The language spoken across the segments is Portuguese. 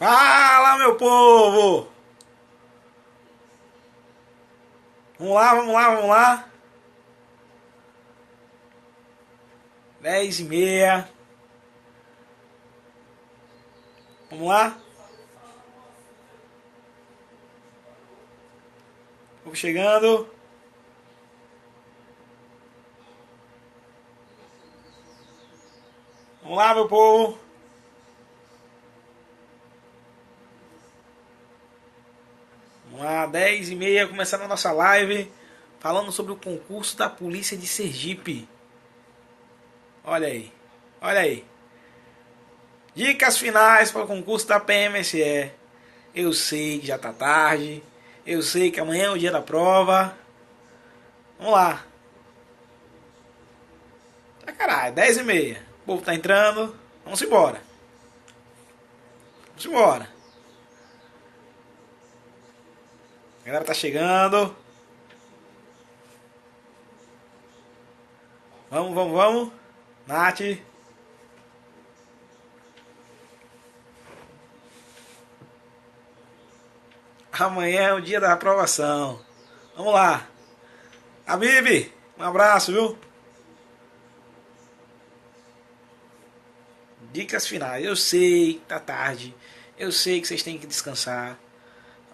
Fala, meu povo! Vamos lá, vamos lá, vamos lá. 10h30. Vamos lá? Vamos chegando. Vamos lá, meu povo. Vamos lá, 10h30, começando a nossa live. Falando sobre o concurso da Polícia de Sergipe. Olha aí, olha aí. Dicas finais para o concurso da PMSE. Eu sei que já tá tarde. Eu sei que amanhã é o dia da prova. Vamos lá. Ah, caralho, 10h30. O povo tá entrando. Vamos embora. Vamos embora. A galera tá chegando. Vamos, vamos, vamos. Nath. Amanhã é o dia da aprovação. Vamos lá. Habib, um abraço, viu? Dicas finais. Eu sei que tá tarde. Eu sei que vocês têm que descansar.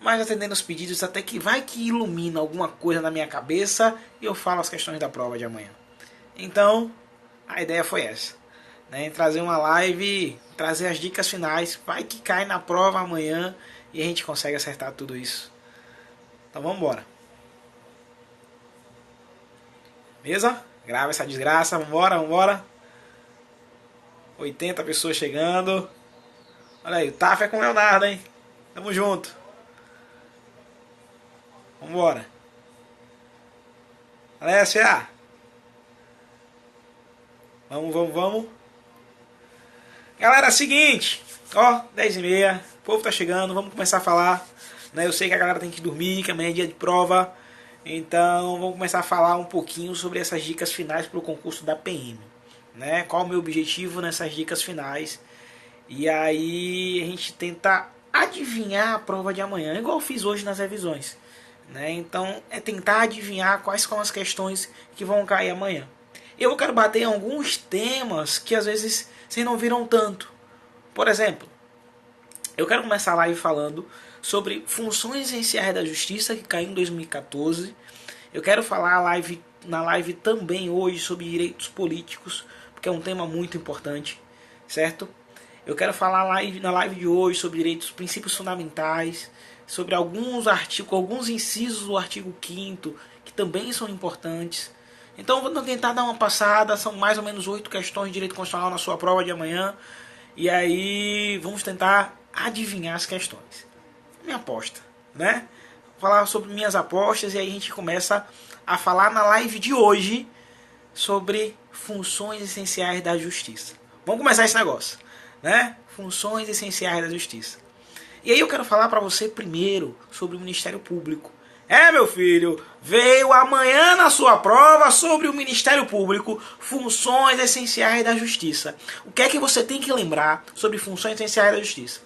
Mas atendendo os pedidos até que vai que ilumina alguma coisa na minha cabeça e eu falo as questões da prova de amanhã. Então, a ideia foi essa. Né? Trazer uma live, trazer as dicas finais. Vai que cai na prova amanhã e a gente consegue acertar tudo isso. Então vamos embora. Beleza? Grava essa desgraça. Vambora, vambora. 80 pessoas chegando. Olha aí, o TAF é com o Leonardo, hein? Tamo junto. Vambora. Alessia. Vamos, vamos, vamos. Galera, seguinte. Ó, 10h30. O povo tá chegando. Vamos começar a falar. Né? Eu sei que a galera tem que dormir, que amanhã é dia de prova. Então, vamos começar a falar um pouquinho sobre essas dicas finais para o concurso da PM. Né? Qual o meu objetivo nessas dicas finais? E aí a gente tenta adivinhar a prova de amanhã, igual eu fiz hoje nas revisões. Né? Então, é tentar adivinhar quais são as questões que vão cair amanhã. Eu quero bater em alguns temas que às vezes vocês não viram tanto. Por exemplo, eu quero começar a live falando sobre funções essenciais da justiça que caiu em 2014. Eu quero falar na live também hoje sobre direitos políticos, porque é um tema muito importante, certo? Eu quero falar na live de hoje sobre direitos, princípios fundamentais, sobre alguns artigos, alguns incisos do artigo 5º, que também são importantes. Então vou tentar dar uma passada, são mais ou menos 8 questões de direito constitucional na sua prova de amanhã. E aí vamos tentar adivinhar as questões. Minha aposta, né? Vou falar sobre minhas apostas e aí a gente começa a falar na live de hoje sobre funções essenciais da justiça. Vamos começar esse negócio, né? Funções essenciais da justiça. E aí eu quero falar para você primeiro sobre o Ministério Público. Meu filho, veio amanhã na sua prova sobre o Ministério Público, funções essenciais da Justiça. O que é que você tem que lembrar sobre funções essenciais da Justiça?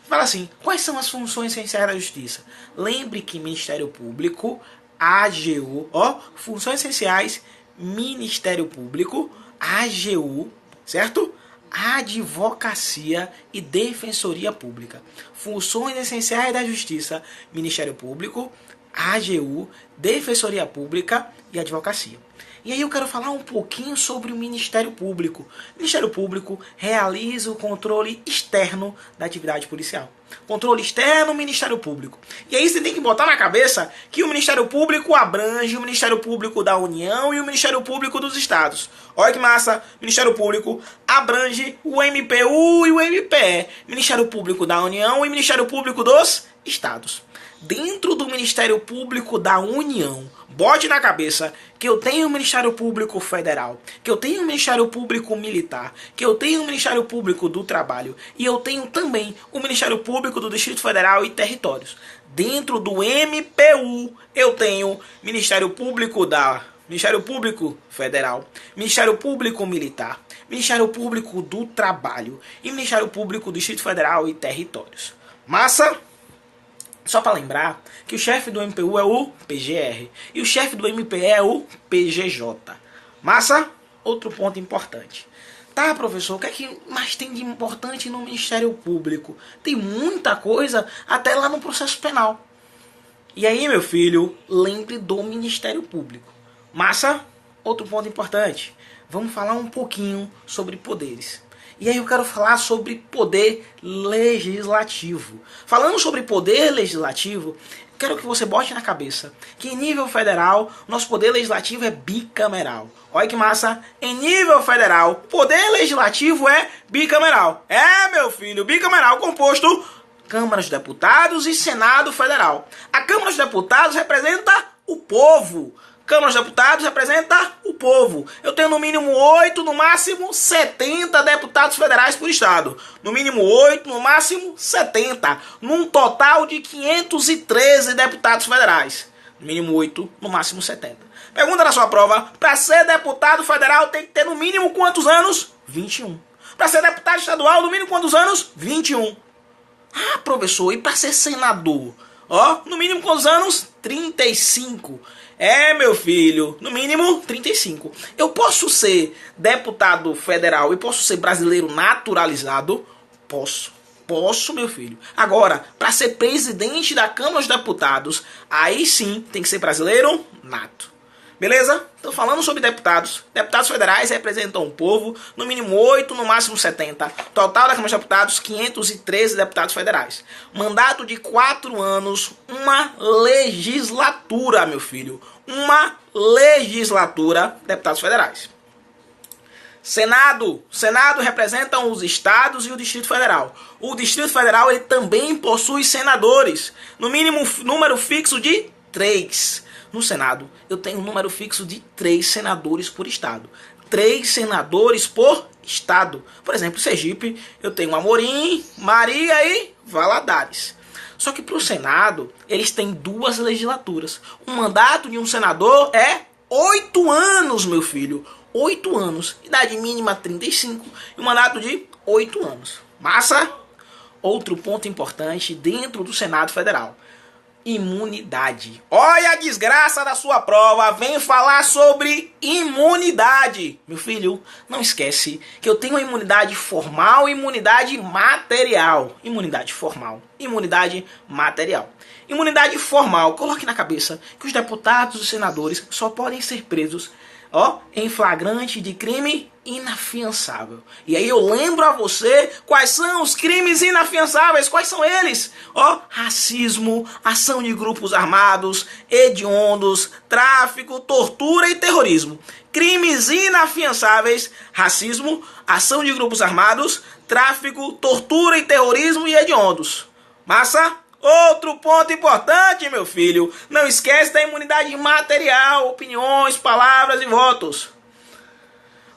Fala assim, quais são as funções essenciais da Justiça? Lembre que Ministério Público, AGU, funções essenciais, Ministério Público, AGU, certo? Advocacia e Defensoria Pública. Funções essenciais da Justiça, Ministério Público, AGU, Defensoria Pública e Advocacia. E aí eu quero falar um pouquinho sobre o Ministério Público. O Ministério Público realiza o controle externo da atividade policial. Controle externo, Ministério Público. E aí você tem que botar na cabeça que o Ministério Público abrange o Ministério Público da União e o Ministério Público dos Estados. Olha que massa! O Ministério Público abrange o MPU e o MPE. Ministério Público da União e Ministério Público dos Estados. Dentro do Ministério Público da União, bote na cabeça que eu tenho o Ministério Público Federal, que eu tenho o Ministério Público Militar, que eu tenho o Ministério Público do Trabalho e eu tenho também o Ministério Público do Distrito Federal e Territórios. Dentro do MPU, eu tenho Ministério Público Federal, Ministério Público Militar, Ministério Público do Trabalho e Ministério Público do Distrito Federal e Territórios. Massa? Só para lembrar que o chefe do MPU é o PGR e o chefe do MPE é o PGJ. Massa? Outro ponto importante. Tá, professor, o que é que mais tem de importante no Ministério Público? Tem muita coisa, até lá no processo penal. E aí, meu filho, lembre do Ministério Público. Massa? Outro ponto importante. Vamos falar um pouquinho sobre poderes. E aí eu quero falar sobre poder legislativo. Falando sobre poder legislativo, quero que você bote na cabeça que em nível federal, nosso poder legislativo é bicameral. Olha que massa! Em nível federal, poder legislativo é bicameral. É, meu filho, bicameral composto Câmara dos Deputados e Senado Federal. A Câmara dos Deputados representa o povo. Câmara dos Deputados representa o povo. Eu tenho no mínimo 8, no máximo 70 deputados federais por estado. No mínimo 8, no máximo 70. Num total de 513 deputados federais. No mínimo 8, no máximo 70. Pergunta na sua prova. Para ser deputado federal tem que ter no mínimo quantos anos? 21. Para ser deputado estadual, no mínimo quantos anos? 21. Ah, professor, e para ser senador? Ó, no mínimo quantos anos? 35. É, meu filho, no mínimo 35. Eu posso ser deputado federal e posso ser brasileiro naturalizado? Posso. Posso, meu filho. Agora, para ser presidente da Câmara dos Deputados, aí sim tem que ser brasileiro nato. Beleza? Então falando sobre deputados. Deputados federais representam o povo, no mínimo 8, no máximo 70. Total da Câmara dos Deputados, 513 deputados federais. Mandato de 4 anos, uma legislatura, meu filho. Uma legislatura, deputados federais. Senado. Senado representam os estados e o Distrito Federal. O Distrito Federal ele também possui senadores. No mínimo número fixo de 3. No Senado, eu tenho um número fixo de 3 senadores por estado. 3 senadores por estado. Por exemplo, Sergipe, eu tenho Amorim, Maria e Valadares. Só que para o Senado, eles têm 2 legislaturas. O mandato de um senador é 8 anos, meu filho. 8 anos. Idade mínima 35 e um mandato de 8 anos. Massa? Outro ponto importante dentro do Senado Federal. Imunidade. Olha a desgraça da sua prova. Vem falar sobre imunidade. Meu filho, não esquece que eu tenho a imunidade formal e imunidade material. Imunidade formal, imunidade material. Imunidade formal, coloque na cabeça que os deputados e senadores só podem ser presos em flagrante de crime inafiançável. E aí eu lembro a você quais são os crimes inafiançáveis. Quais são eles? Racismo, ação de grupos armados, hediondos, tráfico, tortura e terrorismo. Crimes inafiançáveis: racismo, ação de grupos armados, tráfico, tortura e terrorismo e hediondos. Massa? Outro ponto importante, meu filho. Não esquece da imunidade material, opiniões, palavras e votos.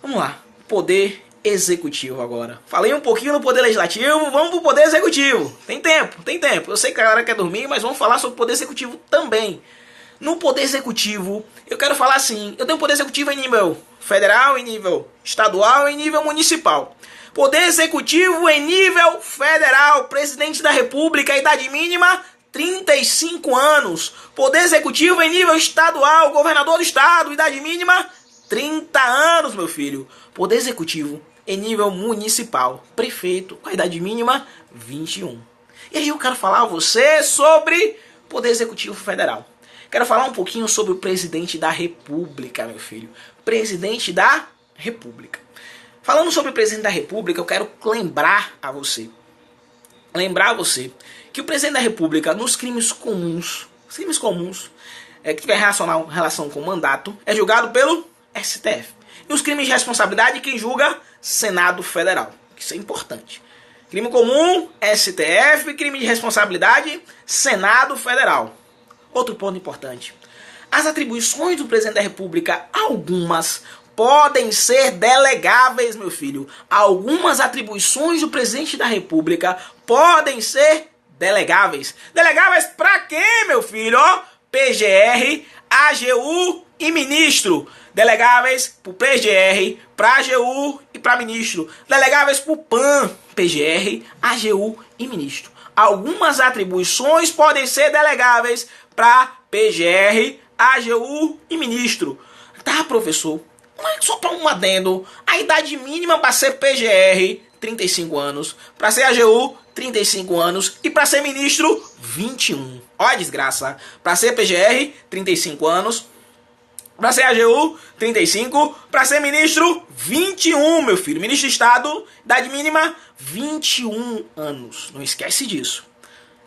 Vamos lá. Poder executivo agora. Falei um pouquinho no poder legislativo, vamos pro poder executivo. Tem tempo, tem tempo. Eu sei que a galera quer dormir, mas vamos falar sobre o poder executivo também. No poder executivo, eu quero falar assim, eu tenho poder executivo em nível federal, em nível estadual e em nível municipal. Poder executivo em nível federal, presidente da república, idade mínima 35 anos. Poder executivo em nível estadual, governador do estado, idade mínima 30 anos, meu filho. Poder executivo em nível municipal, prefeito, com a idade mínima 21. E aí eu quero falar a você sobre poder executivo federal. Quero falar um pouquinho sobre o presidente da república, meu filho. Presidente da república. Falando sobre o presidente da república, eu quero lembrar a você que o presidente da república, nos crimes comuns que tiver relação com o mandato, é julgado pelo STF. E os crimes de responsabilidade, quem julga? Senado Federal. Isso é importante. Crime comum, STF. Crime de responsabilidade, Senado Federal. Outro ponto importante. As atribuições do presidente da república, algumas podem ser delegáveis, meu filho. Algumas atribuições do presidente da república podem ser delegáveis. Delegáveis pra quê, meu filho? PGR, AGU e ministro. Delegáveis pro PGR, pra AGU e pra ministro. Delegáveis pro PAN, PGR, AGU e ministro. algumas atribuições podem ser delegáveis para PGR, AGU e ministro. Tá, professor? Mas só para um adendo, a idade mínima para ser PGR, 35 anos, para ser AGU, 35 anos e para ser ministro, 21. Olha a desgraça. Para ser PGR, 35 anos, para ser AGU, 35, para ser ministro, 21, meu filho. Ministro de Estado, idade mínima, 21 anos. Não esquece disso.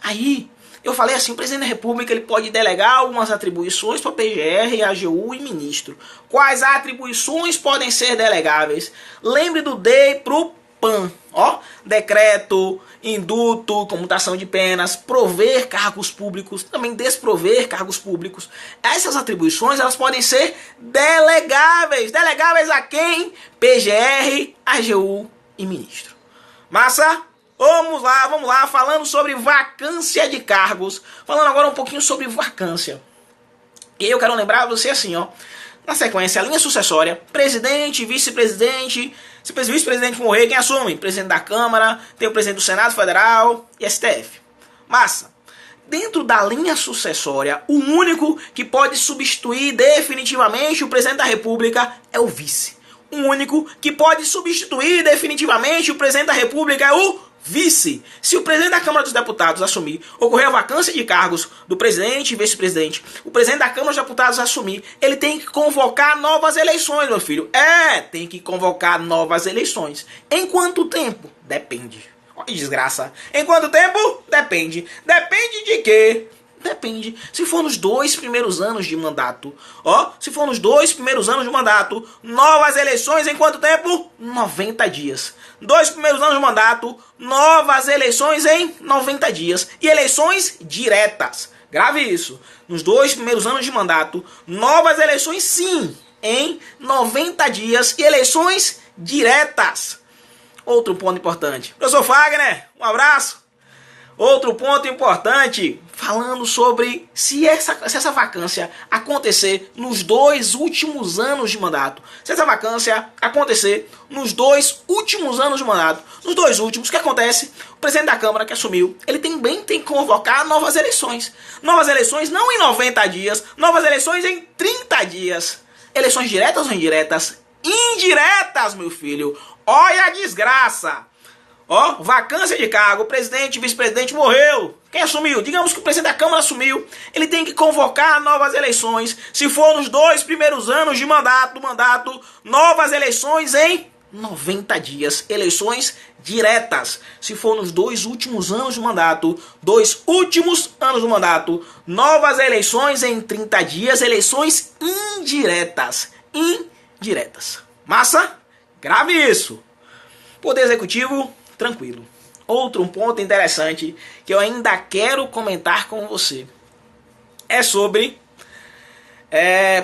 Aí, eu falei assim, o presidente da República ele pode delegar algumas atribuições para PGR, AGU e ministro. Quais atribuições podem ser delegáveis? Lembre do DEI pro PAN, ó, decreto, induto, comutação de penas, prover cargos públicos, também desprover cargos públicos. Essas atribuições elas podem ser delegáveis. Delegáveis a quem? PGR, AGU e ministro. Massa? Vamos lá, falando sobre vacância de cargos. Falando agora um pouquinho sobre vacância. E eu quero lembrar você assim, ó. Na sequência, a linha sucessória, presidente, vice-presidente. Se o vice-presidente morrer, quem assume? Presidente da Câmara, tem o presidente do Senado Federal e STF. Massa. Dentro da linha sucessória, o único que pode substituir definitivamente o presidente da República é o vice. O único que pode substituir definitivamente o presidente da República é o vice. Se o presidente da Câmara dos Deputados assumir, ocorrer a vacância de cargos do presidente e vice-presidente, o presidente da Câmara dos Deputados assumir, ele tem que convocar novas eleições, meu filho. Tem que convocar novas eleições. Em quanto tempo? Depende. Olha que desgraça. Em quanto tempo? Depende. Depende de quê? Depende. Se for nos 2 primeiros anos de mandato, se for nos 2 primeiros anos de mandato, novas eleições em quanto tempo? 90 dias. 2 primeiros anos de mandato, novas eleições em 90 dias. E eleições diretas. Grave isso. Nos 2 primeiros anos de mandato, novas eleições sim, em 90 dias. E eleições diretas. Outro ponto importante. Professor Fagner, um abraço. Outro ponto importante, falando sobre se essa vacância acontecer nos 2 últimos anos de mandato. Se essa vacância acontecer nos 2 últimos anos de mandato. Nos 2 últimos, o que acontece? O presidente da Câmara que assumiu, ele também tem que convocar novas eleições. Novas eleições não em 90 dias, novas eleições em 30 dias. Eleições diretas ou indiretas? Indiretas, meu filho. Olha a desgraça. Vacância de cargo, o presidente, vice-presidente morreu. Quem assumiu? Digamos que o presidente da Câmara assumiu. Ele tem que convocar novas eleições. Se for nos 2 primeiros anos de mandato, novas eleições em 90 dias. Eleições diretas. Se for nos 2 últimos anos de mandato, 2 últimos anos do mandato, novas eleições em 30 dias. Eleições indiretas. Indiretas. Massa? Grave isso. Poder Executivo, tranquilo. Outro ponto interessante que eu ainda quero comentar com você é sobre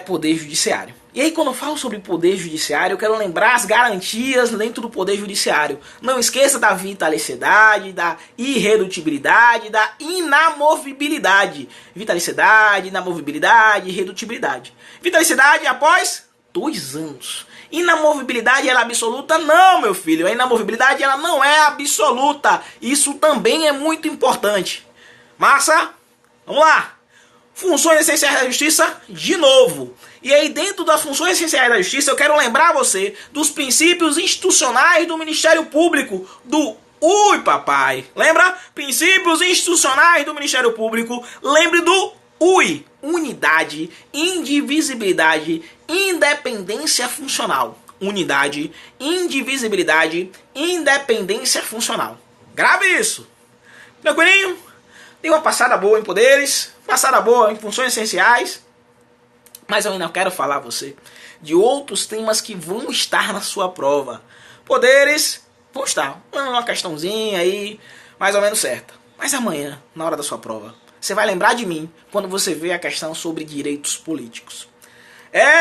Poder Judiciário. E aí, quando eu falo sobre Poder Judiciário, eu quero lembrar as garantias dentro do Poder Judiciário. Não esqueça da vitaliciedade, da irredutibilidade, da inamovibilidade. Vitaliciedade, inamovibilidade, irredutibilidade. Vitaliciedade após 2 anos. Inamovibilidade ela é absoluta? Não, meu filho. A inamovibilidade ela não é absoluta. Isso também é muito importante. Massa? Vamos lá. Funções essenciais da Justiça, de novo. E aí, dentro das funções essenciais da Justiça, eu quero lembrar você dos princípios institucionais do Ministério Público, do papai. Lembra? Princípios institucionais do Ministério Público. Lembre do unidade, indivisibilidade, independência funcional. Unidade, indivisibilidade, independência funcional. Grave isso. Tranquilinho? Dei uma passada boa em poderes, passada boa em funções essenciais, mas eu ainda quero falar a você de outros temas que vão estar na sua prova. Poderes vão estar, uma questãozinha aí, mais ou menos certa. Mas amanhã, na hora da sua prova, você vai lembrar de mim quando você vê a questão sobre direitos políticos.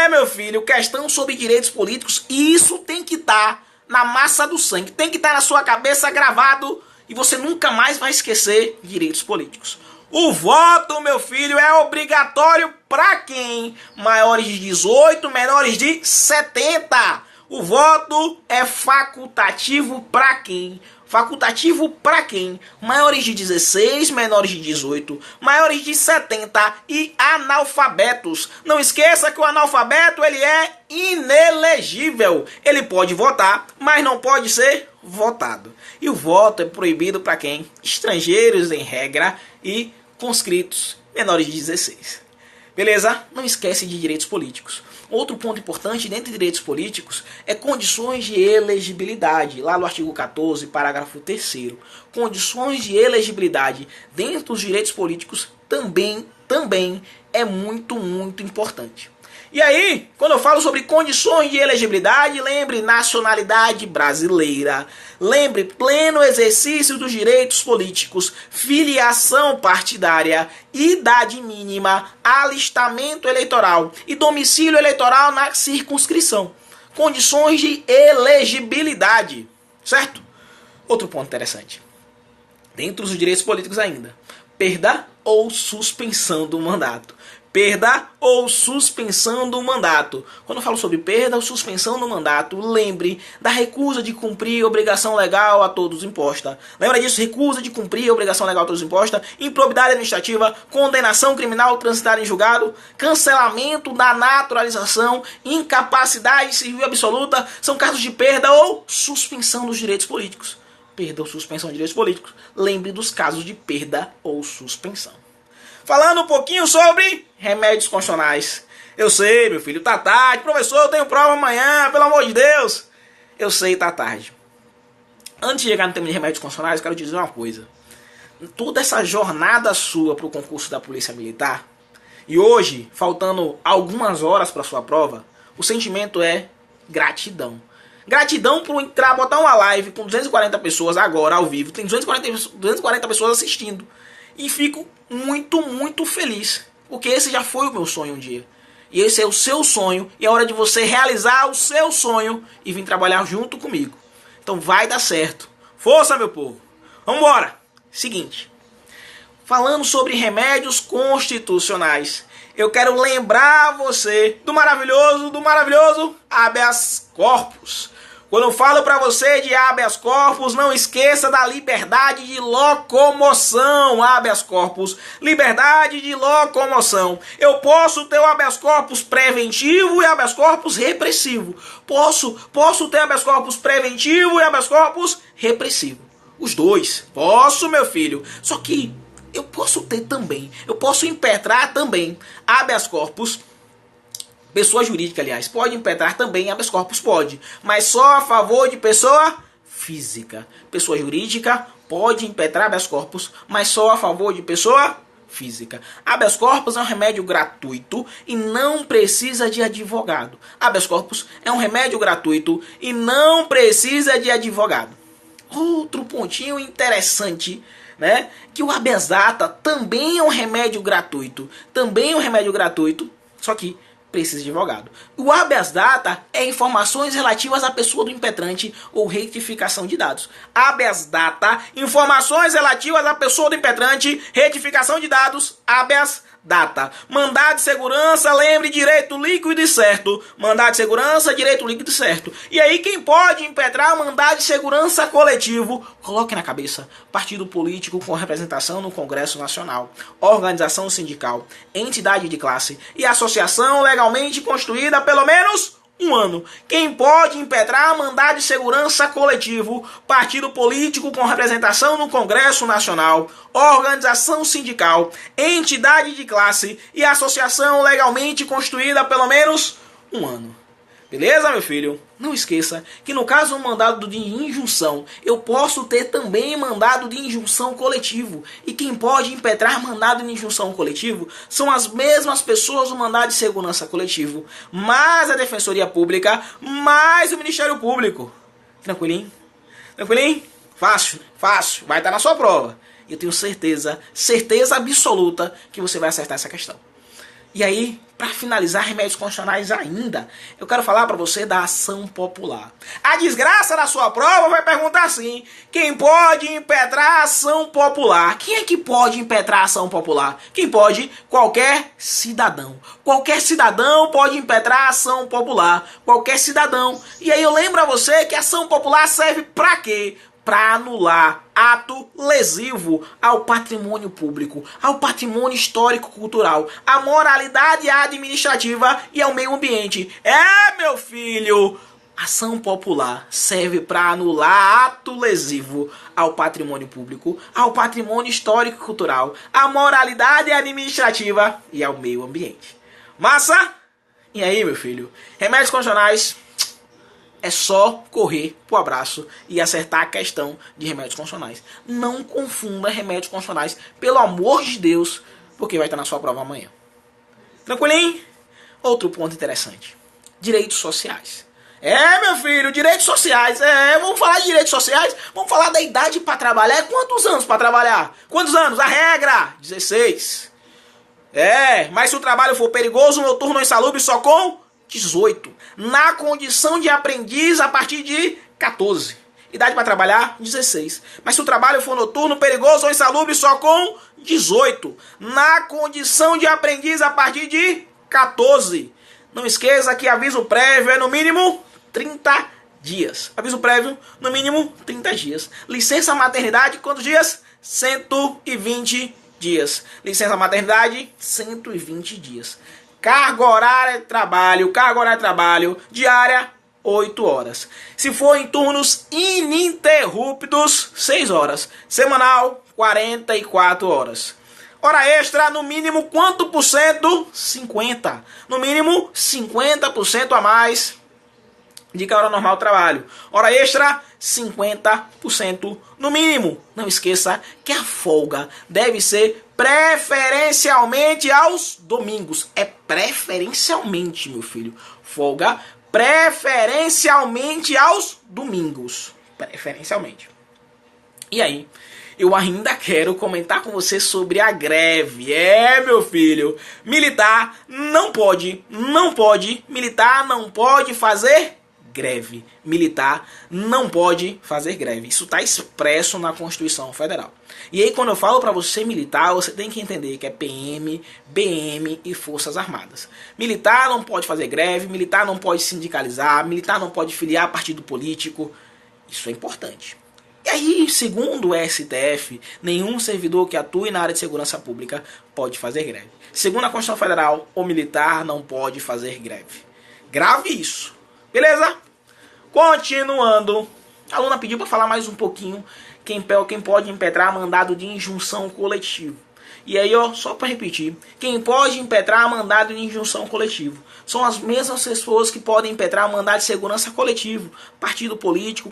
Meu filho, questão sobre direitos políticos, isso tem que estar na massa do sangue, tem que estar na sua cabeça gravado e você nunca mais vai esquecer direitos políticos. O voto, meu filho, é obrigatório para quem? Maiores de 18, menores de 70. O voto é facultativo para quem? Facultativo para quem? Maiores de 16, menores de 18, maiores de 70 e analfabetos. Não esqueça que o analfabeto ele é inelegível. Ele pode votar, mas não pode ser votado. E o voto é proibido para quem? Estrangeiros em regra e conscritos menores de 16. Beleza? Não esquece de direitos políticos. Outro ponto importante dentro de direitos políticos é condições de elegibilidade. Lá no artigo 14, parágrafo 3º. Condições de elegibilidade dentro dos direitos políticos também é muito importante. E aí, quando eu falo sobre condições de elegibilidade, lembre nacionalidade brasileira, lembre pleno exercício dos direitos políticos, filiação partidária, idade mínima, alistamento eleitoral e domicílio eleitoral na circunscrição. Condições de elegibilidade, certo? Outro ponto interessante. Dentro dos direitos políticos ainda, perda ou suspensão do mandato. Perda ou suspensão do mandato. Quando eu falo sobre perda ou suspensão do mandato, lembre da recusa de cumprir obrigação legal a todos imposta. Lembra disso? Recusa de cumprir obrigação legal a todos imposta, improbidade administrativa, condenação criminal transitada em julgado, cancelamento da naturalização, incapacidade civil absoluta, são casos de perda ou suspensão dos direitos políticos. Perda ou suspensão de direitos políticos. Lembre dos casos de perda ou suspensão. Falando um pouquinho sobre remédios constitucionais. Eu sei, meu filho, tá tarde. Professor, eu tenho prova amanhã, pelo amor de Deus. Eu sei, tá tarde. Antes de chegar no tema de remédios constitucionais, eu quero dizer uma coisa. Toda essa jornada sua para o concurso da Polícia Militar, e hoje, faltando algumas horas para sua prova, o sentimento é gratidão. Gratidão por entrar, botar uma live com 240 pessoas agora, ao vivo. Tem 240 pessoas assistindo. E fico muito feliz. Porque esse já foi o meu sonho um dia. E esse é o seu sonho. E é hora de você realizar o seu sonho e vir trabalhar junto comigo. Então vai dar certo. Força, meu povo. Vambora. Seguinte. Falando sobre remédios constitucionais. Eu quero lembrar você do maravilhoso habeas corpus. Quando eu falo para você de habeas corpus, não esqueça da liberdade de locomoção, habeas corpus, liberdade de locomoção. Eu posso ter o habeas corpus preventivo e habeas corpus repressivo. Posso ter habeas corpus preventivo e habeas corpus repressivo. Os dois. Posso, meu filho. Só que eu posso ter também, eu posso impetrar também habeas corpus. Pessoa jurídica, aliás, pode impetrar também habeas corpus, pode, mas só a favor de pessoa física. Pessoa jurídica pode impetrar habeas corpus, mas só a favor de pessoa física. Habeas corpus é um remédio gratuito e não precisa de advogado. Habeas corpus é um remédio gratuito e não precisa de advogado. Outro pontinho interessante, né? Que o habeas data também é um remédio gratuito. Só que precisa de advogado. O habeas data é informações relativas à pessoa do impetrante ou retificação de dados. Habeas data, informações relativas à pessoa do impetrante, retificação de dados, habeas data. Mandado de segurança, lembre, direito líquido e certo. Mandado de segurança, direito líquido e certo. E aí quem pode impetrar mandado de segurança coletivo? Coloque na cabeça. Partido político com representação no Congresso Nacional, organização sindical, entidade de classe e associação legalmente constituída há pelo menos um ano. Quem pode impetrar mandado de segurança coletivo? Partido político com representação no Congresso Nacional, organização sindical, entidade de classe e associação legalmente constituída há pelo menos um ano. Beleza, meu filho? Não esqueça que no caso do mandado de injunção, eu posso ter também mandado de injunção coletivo. E quem pode impetrar mandado de injunção coletivo são as mesmas pessoas do mandado de segurança coletivo, mais a Defensoria Pública, mais o Ministério Público. Tranquilinho? Tranquilinho? Fácil, fácil. Vai estar na sua prova. Eu tenho certeza absoluta que você vai acertar essa questão. E aí, para finalizar remédios constitucionais ainda, eu quero falar para você da ação popular. A desgraça da sua prova vai perguntar assim: quem pode impetrar a ação popular? Quem é que pode impetrar a ação popular? Quem pode? Qualquer cidadão. Qualquer cidadão pode impetrar a ação popular. Qualquer cidadão. E aí eu lembro a você que a ação popular serve para quê? para anular ato lesivo ao patrimônio público, ao patrimônio histórico-cultural, à moralidade administrativa e ao meio ambiente. É, meu filho, ação popular serve para anular ato lesivo ao patrimônio público, ao patrimônio histórico-cultural, à moralidade administrativa e ao meio ambiente. Massa? E aí, meu filho? Remédios constitucionais é só correr pro abraço e acertar a questão de remédios constitucionais. Não confunda remédios constitucionais, pelo amor de Deus, porque vai estar na sua prova amanhã. Tranquilinho? Outro ponto interessante. Direitos sociais. É, meu filho, direitos sociais. Vamos falar de direitos sociais? Vamos falar da idade para trabalhar. Quantos anos para trabalhar? Quantos anos? A regra? 16. Mas se o trabalho for perigoso, noturno ou insalubre, só com 18. Na condição de aprendiz a partir de 14. Idade para trabalhar, 16. Mas se o trabalho for noturno, perigoso ou insalubre, só com 18. Na condição de aprendiz a partir de 14. Não esqueça que aviso prévio é no mínimo 30 dias. Aviso prévio, no mínimo 30 dias. Licença maternidade, quantos dias? 120 dias. Licença maternidade, 120 dias. Carga horária de trabalho, diária, 8 horas. Se for em turnos ininterruptos, 6 horas. Semanal, 44 horas. Hora extra, no mínimo, quanto por cento? 50. No mínimo, 50% a mais de que a hora normal do trabalho. Hora extra, 50% no mínimo. Não esqueça que a folga deve ser preferencialmente aos domingos. É preferencialmente, meu filho. Folga preferencialmente aos domingos. Preferencialmente. E aí, eu ainda quero comentar com você sobre a greve. Meu filho, militar não pode fazer greve. Militar não pode fazer greve. Isso está expresso na Constituição Federal. E aí, quando eu falo para você militar, você tem que entender que é PM, BM e Forças Armadas. Militar não pode fazer greve, militar não pode sindicalizar, militar não pode filiar a partido político. Isso é importante. E aí, segundo o STF, nenhum servidor que atue na área de segurança pública pode fazer greve. Segundo a Constituição Federal, o militar não pode fazer greve. Grave isso. Beleza? Continuando. A aluna pediu para falar mais um pouquinho quem pode impetrar mandado de injunção coletivo. E aí, só para repetir, quem pode impetrar mandado de injunção coletivo são as mesmas pessoas que podem impetrar mandado de segurança coletivo, partido político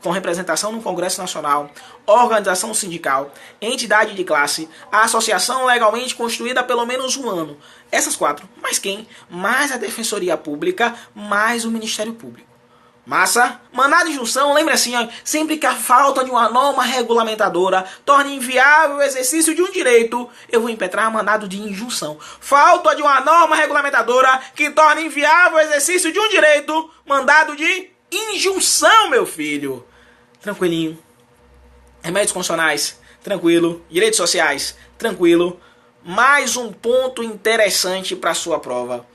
com representação no Congresso Nacional, organização sindical, entidade de classe, associação legalmente constituída há pelo menos um ano. Essas 4. Mais quem? Mais a Defensoria Pública, mais o Ministério Público. Massa? Mandado de injunção, lembra assim, sempre que a falta de uma norma regulamentadora torne inviável o exercício de um direito, eu vou impetrar mandado de injunção. Falta de uma norma regulamentadora que torne inviável o exercício de um direito, mandado de injunção, meu filho. Tranquilinho. Remédios constitucionais, tranquilo. Direitos sociais, tranquilo. Mais um ponto interessante para a sua prova.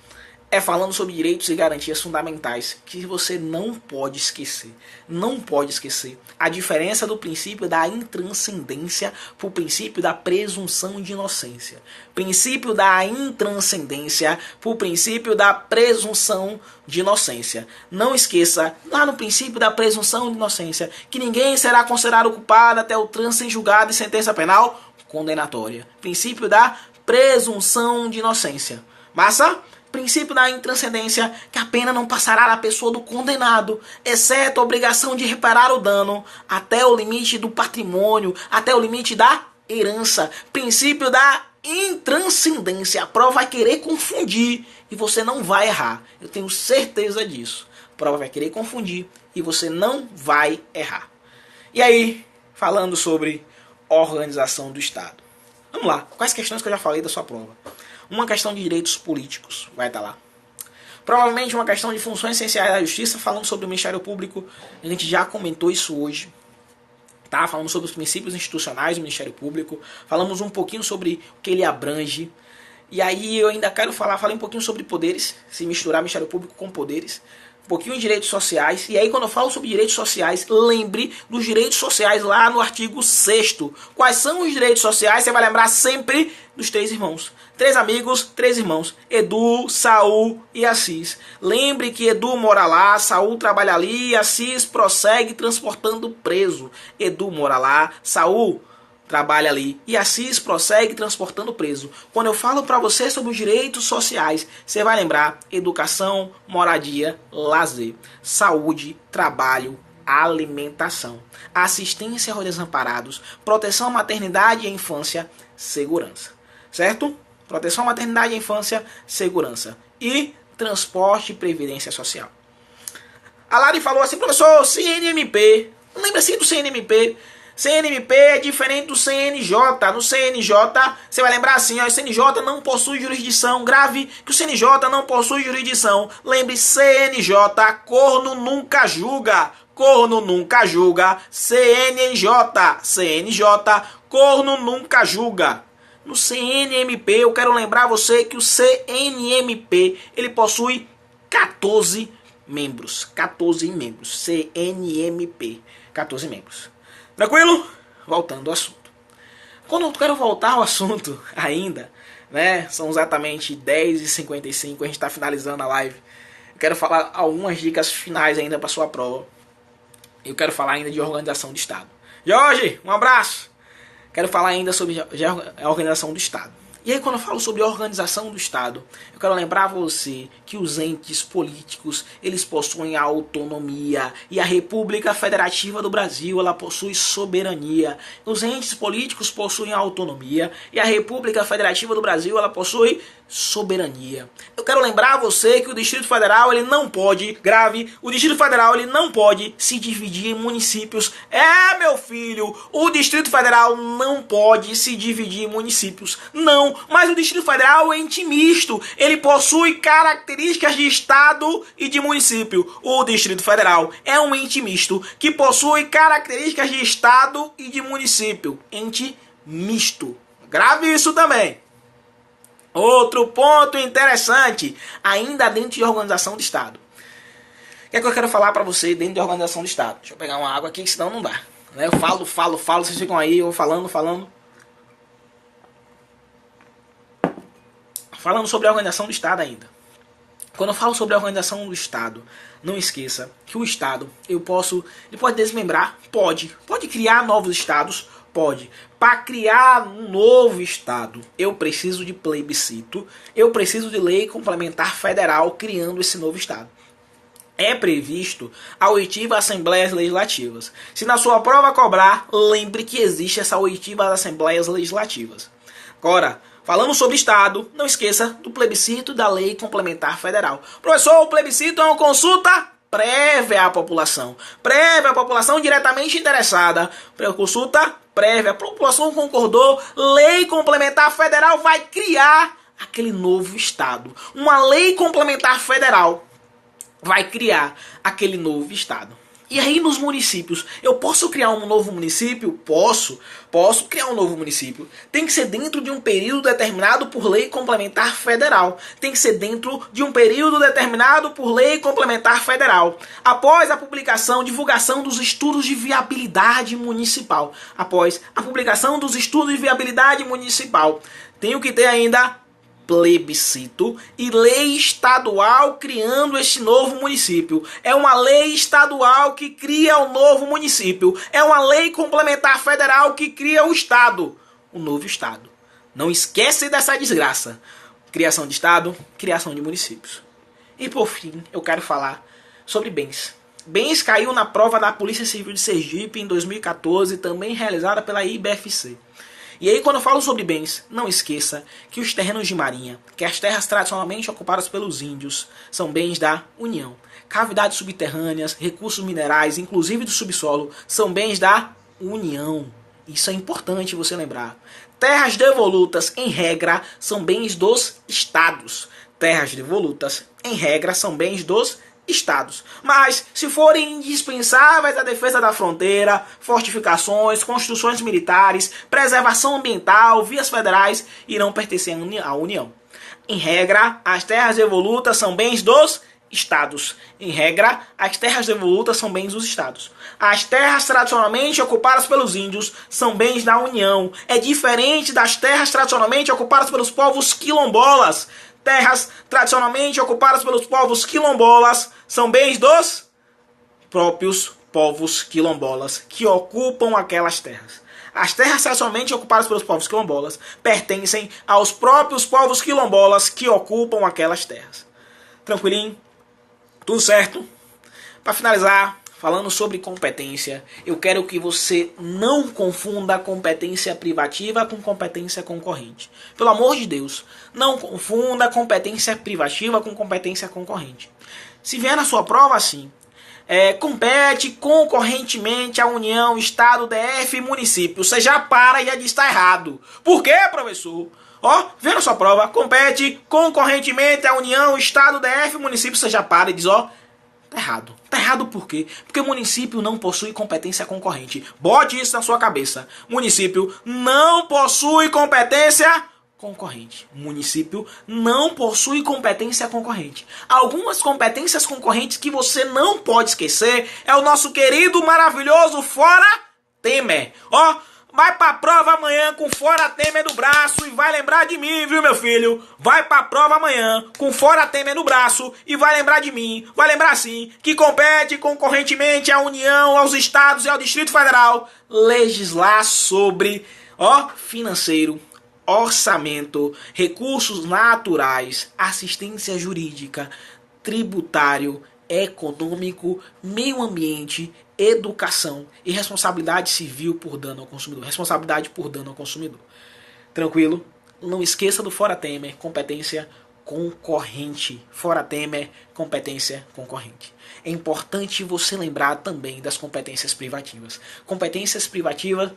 Falando sobre direitos e garantias fundamentais, que você não pode esquecer. Não pode esquecer a diferença do princípio da intranscendência para o princípio da presunção de inocência. Princípio da intranscendência para o princípio da presunção de inocência. Não esqueça, lá no princípio da presunção de inocência, que ninguém será considerado culpado até o trânsito em julgado e sentença penal condenatória. Princípio da presunção de inocência. Massa? Princípio da intranscendência, que a pena não passará da pessoa do condenado, exceto a obrigação de reparar o dano, até o limite do patrimônio, até o limite da herança. Princípio da intranscendência. A prova vai querer confundir e você não vai errar. Eu tenho certeza disso. A prova vai querer confundir e você não vai errar. E aí, falando sobre organização do Estado. Vamos lá, quais questões que eu já falei da sua prova? Uma questão de direitos políticos, vai estar lá. Provavelmente uma questão de funções essenciais da justiça, falando sobre o Ministério Público. A gente já comentou isso hoje. Tá? Falando sobre os princípios institucionais do Ministério Público. Falamos um pouquinho sobre o que ele abrange. E aí eu ainda quero falei um pouquinho sobre poderes. Se misturar Ministério Público com poderes. um pouquinho de direitos sociais. E aí, quando eu falo sobre direitos sociais, lembre dos direitos sociais lá no artigo 6º. Quais são os direitos sociais? Você vai lembrar sempre dos 3 irmãos. 3 amigos, 3 irmãos. Edu, Saul e Assis. Lembre que Edu mora lá, Saul trabalha ali e Assis prossegue transportando preso. Edu mora lá, Saul trabalha ali e Assis prossegue transportando preso. Quando eu falo para você sobre os direitos sociais, você vai lembrar educação, moradia, lazer, saúde, trabalho, alimentação, assistência aos desamparados, proteção à maternidade e à infância, segurança. Certo? Proteção à maternidade e à infância, segurança. E transporte e previdência social. A Lari falou assim, professor, CNMP. Lembra-se do CNMP? CNMP é diferente do CNJ. No CNJ, você vai lembrar assim, ó, o CNJ não possui jurisdição. Grave que o CNJ não possui jurisdição. Lembre, CNJ, corno nunca julga. Corno nunca julga. CNJ, corno nunca julga. No CNMP, eu quero lembrar você que o CNMP, ele possui 14 membros. 14 membros. CNMP, 14 membros. Tranquilo? Voltando ao assunto. Quando eu quero voltar ao assunto ainda, né? São exatamente 10h55, a gente está finalizando a live. Eu quero falar algumas dicas finais ainda para sua prova. Eu quero falar ainda de organização do Estado. Jorge, um abraço! Quero falar ainda sobre a organização do Estado. E aí, quando eu falo sobre a organização do Estado, eu quero lembrar a você que os entes políticos, eles possuem autonomia. E a República Federativa do Brasil, ela possui soberania. Os entes políticos possuem autonomia. E a República Federativa do Brasil, ela possui soberania. Eu quero lembrar a você que o Distrito Federal, ele não pode, grave, o Distrito Federal, ele não pode se dividir em municípios. É, meu filho, o Distrito Federal não pode se dividir em municípios. Não. Mas o Distrito Federal é ente misto. Ele possui características de Estado e de município. O Distrito Federal é um ente misto que possui características de Estado e de município. Ente misto. Grave isso também. Outro ponto interessante, ainda dentro de organização do Estado. O que é que eu quero falar para você dentro de organização do Estado? Deixa eu pegar uma água aqui, senão não dá. Eu falo, vocês ficam aí, eu falando. Falando sobre a organização do Estado ainda. Quando eu falo sobre a organização do Estado, não esqueça que o Estado, ele pode desmembrar? Pode criar novos Estados? Pode. Para criar um novo Estado, eu preciso de plebiscito, eu preciso de lei complementar federal criando esse novo Estado. É previsto a oitiva Assembleias Legislativas. Se na sua prova cobrar, lembre que existe essa oitiva Assembleias Legislativas. Agora, falando sobre Estado, não esqueça do plebiscito da Lei Complementar Federal. Professor, o plebiscito é uma consulta prévia à população. Prévia à população diretamente interessada. Consulta prévia. A população concordou. Lei Complementar Federal vai criar aquele novo Estado. Uma Lei Complementar Federal vai criar aquele novo Estado. E aí nos municípios, eu posso criar um novo município? Posso criar um novo município. Tem que ser dentro de um período determinado por lei complementar federal. Tem que ser dentro de um período determinado por lei complementar federal. Após a publicação, divulgação dos estudos de viabilidade municipal. Após a publicação dos estudos de viabilidade municipal. Tenho que ter ainda plebiscito e lei estadual criando esse novo município. É uma lei estadual que cria o novo município. É uma lei complementar federal que cria o Estado. O novo Estado. Não esquece dessa desgraça. Criação de Estado, criação de municípios. E por fim, eu quero falar sobre bens. Bens caiu na prova da Polícia Civil de Sergipe em 2014, também realizada pela IBFC. E aí, quando eu falo sobre bens, não esqueça que os terrenos de marinha, que as terras tradicionalmente ocupadas pelos índios, são bens da União. Cavidades subterrâneas, recursos minerais, inclusive do subsolo, são bens da União. Isso é importante você lembrar. Terras devolutas, em regra, são bens dos estados. Terras devolutas, em regra, são bens dos estados. Mas, se forem indispensáveis à defesa da fronteira, fortificações, construções militares, preservação ambiental, vias federais, irão pertencer à União. Em regra, as terras devolutas são bens dos estados. Em regra, as terras devolutas são bens dos estados. As terras tradicionalmente ocupadas pelos índios são bens da União. É diferente das terras tradicionalmente ocupadas pelos povos quilombolas. Terras tradicionalmente ocupadas pelos povos quilombolas são bens dos próprios povos quilombolas que ocupam aquelas terras. As terras tradicionalmente ocupadas pelos povos quilombolas pertencem aos próprios povos quilombolas que ocupam aquelas terras. Tranquilinho? Tudo certo? Para finalizar, falando sobre competência, eu quero que você não confunda competência privativa com competência concorrente. Pelo amor de Deus, não confunda competência privativa com competência concorrente. Se vier na sua prova assim, compete concorrentemente a União, Estado, DF e município. Você já para e já diz que está errado. Por quê, professor? Ó, vê na sua prova, compete concorrentemente a União, Estado, DF e município. Você já para e diz, ó, tá errado. Tá errado por quê? Porque o município não possui competência concorrente. Bote isso na sua cabeça. Município não possui competência concorrente. O município não possui competência concorrente. Algumas competências concorrentes que você não pode esquecer é o nosso querido, maravilhoso Fora Temer. Ó, vai pra prova amanhã com Fora Temer no braço e vai lembrar de mim, viu, meu filho? Vai pra prova amanhã com Fora Temer no braço e vai lembrar de mim. Vai lembrar sim que compete concorrentemente à União, aos estados e ao Distrito Federal legislar sobre, financeiro, orçamento, recursos naturais, assistência jurídica, tributário, econômico, meio ambiente, educação e responsabilidade civil por dano ao consumidor. Responsabilidade por dano ao consumidor. Tranquilo? Não esqueça do Fora Temer, competência concorrente. Fora Temer, competência concorrente. É importante você lembrar também das competências privativas. Competências privativa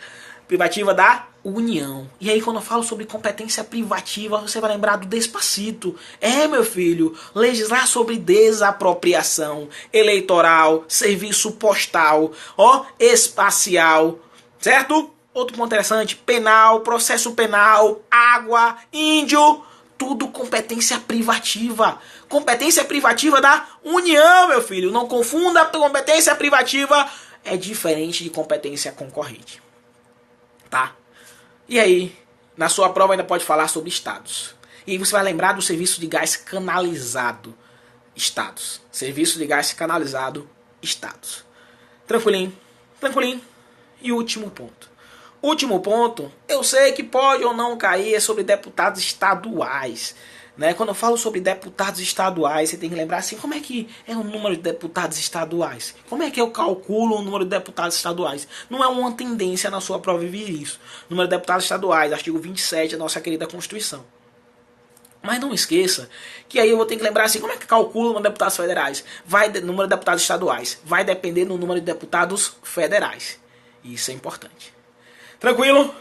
da União. E aí quando eu falo sobre competência privativa, você vai lembrar do Despacito. Meu filho, legislar sobre desapropriação eleitoral, serviço postal, espacial, certo? Outro ponto interessante, penal, processo penal, água, índio, tudo competência privativa. Competência privativa da União, meu filho. Não confunda, competência privativa é diferente de competência concorrente. Tá? E aí, na sua prova ainda pode falar sobre estados. E aí você vai lembrar do serviço de gás canalizado. Estados. Serviço de gás canalizado, estados. Tranquilinho? Tranquilinho? E último ponto. Último ponto, eu sei que pode ou não cair, é sobre deputados estaduais. Né? Quando eu falo sobre deputados estaduais, você tem que lembrar assim, como é que é o número de deputados estaduais? Como é que eu calculo o número de deputados estaduais? Não é uma tendência na sua prova vir isso. Número de deputados estaduais, artigo 27 da nossa querida Constituição. Mas não esqueça que aí eu vou ter que lembrar assim, como é que calcula o número de deputados federais? Número de deputados estaduais. Vai depender do número de deputados federais. Isso é importante. Tranquilo?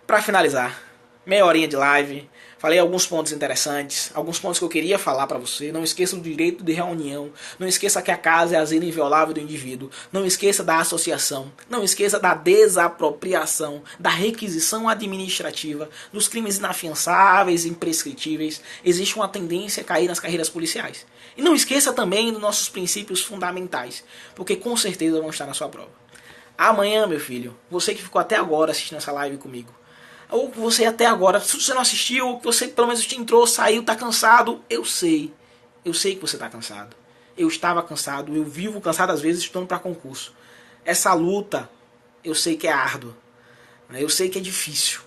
Para finalizar, meia horinha de live. Falei alguns pontos interessantes, alguns pontos que eu queria falar para você. Não esqueça do direito de reunião. Não esqueça que a casa é a zina inviolável do indivíduo. Não esqueça da associação. Não esqueça da desapropriação, da requisição administrativa, dos crimes inafiançáveis e imprescritíveis. Existe uma tendência a cair nas carreiras policiais. E não esqueça também dos nossos princípios fundamentais, porque com certeza vão estar na sua prova. Amanhã, meu filho, você que ficou até agora assistindo essa live comigo, ou você até agora, se você não assistiu, você pelo menos entrou, saiu, tá cansado, eu sei que você tá cansado. Eu estava cansado, eu vivo cansado às vezes estudando para concurso. Essa luta, eu sei que é árdua, eu sei que é difícil,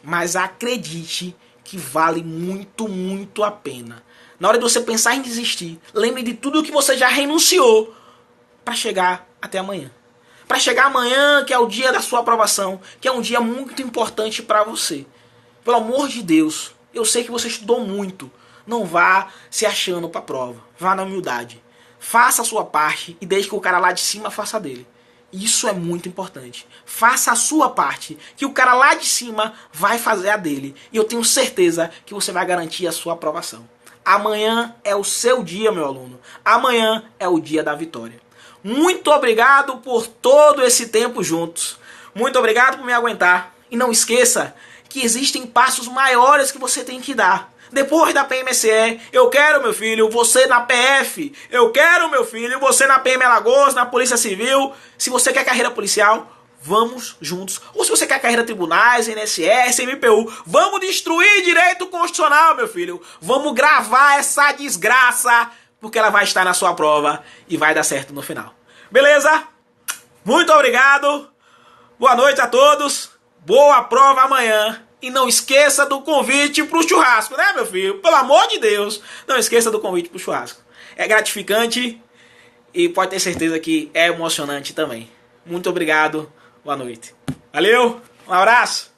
mas acredite que vale muito, muito a pena. Na hora de você pensar em desistir, lembre de tudo que você já renunciou para chegar até amanhã. Para chegar amanhã, que é o dia da sua aprovação, que é um dia muito importante para você. Pelo amor de Deus, eu sei que você estudou muito. Não vá se achando para a prova. Vá na humildade. Faça a sua parte e deixe que o cara lá de cima faça a dele. Isso é muito importante. Faça a sua parte, que o cara lá de cima vai fazer a dele. E eu tenho certeza que você vai garantir a sua aprovação. Amanhã é o seu dia, meu aluno. Amanhã é o dia da vitória. Muito obrigado por todo esse tempo juntos. Muito obrigado por me aguentar. E não esqueça que existem passos maiores que você tem que dar. Depois da PMSE, eu quero, meu filho, você na PF. Eu quero, meu filho, você na PM Alagoas, na Polícia Civil. Se você quer carreira policial, vamos juntos. Ou se você quer carreira tribunais, INSS, MPU, vamos destruir direito constitucional, meu filho. Vamos gravar essa desgraça, porque ela vai estar na sua prova e vai dar certo no final. Beleza? Muito obrigado. Boa noite a todos. Boa prova amanhã. E não esqueça do convite pro churrasco, né, meu filho? Pelo amor de Deus, não esqueça do convite pro churrasco. É gratificante e pode ter certeza que é emocionante também. Muito obrigado. Boa noite. Valeu, um abraço.